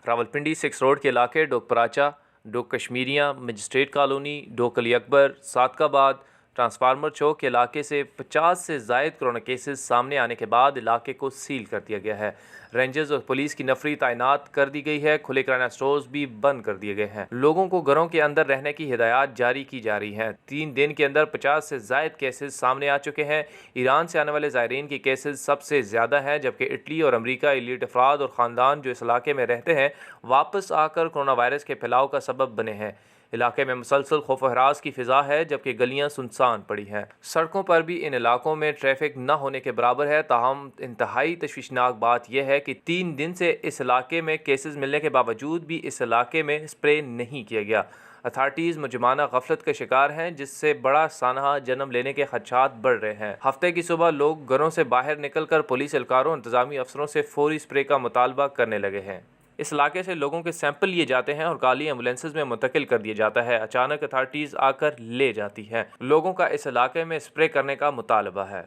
Rawalpindi 6 road کے علاقے ڈوک پراچا، ڈوک کشمیریاں، مجسٹریٹ کالونی، ڈوک علی اکبر، صادق آباد، ٹرانسفارمر چوک کے علاقے سے 50 سے زائد کورونا کیسز سامنے آنے کے بعد علاقے کو سیل کر دیا گیا ہے۔ رینجرز اور پولیس کی نفری تعینات کر دی گئی ہے۔ کھلے کرانہ سٹورز بھی بند کر دیے گئے ہیں۔ لوگوں کو گھروں کے اندر رہنے کی ہدایات جاری کی جا رہی ہیں۔ 3 دن کے اندر 50 سے زائد کیسز سامنے آ چکے ہیں۔ ایران سے آنے والے زائرین کی کیسز سب سے زیادہ ہیں، جبکہ اٹلی اور امریکہ ایلیٹ افراد اور خاندان جو اس علاقے میں رہتے ہیں واپس آ کر کورونا وائرس کے پھیلاؤ کا سبب بنے ہیں۔ علاقے میں مسلسل خوف و ہراس کی فضا ہے، جبکہ گلیاں سنسان پڑی ہیں۔ سڑکوں پر بھی ان علاقوں میں ٹریفک نہ ہونے کے برابر ہے۔ تاہم انتہائی تشویشناک بات یہ ہے کہ 3 دن سے اس علاقے میں کیسز ملنے کے باوجود بھی اس علاقے میں اسپرے نہیں کیا گیا۔ اتھارٹیز مجرمانہ غفلت کا شکار ہیں، جس سے بڑا سانحہ جنم لینے کے خدشات بڑھ رہے ہیں۔ ہفتے کی صبح لوگ گھروں سے باہر نکل کر پولیس اہلکاروں اور انتظامی افسروں سے فوری اسپرے کا مطالبہ کرنے لگے ہیں۔ اس علاقے سے لوگوں کے سیمپل لیے جاتے ہیں اور کالی ایمبولینسز میں منتقل کر دیا جاتا ہے۔ اچانک اتھارٹیز آ کر لے جاتی ہیں۔ لوگوں کا اس علاقے میں اسپرے کرنے کا مطالبہ ہے۔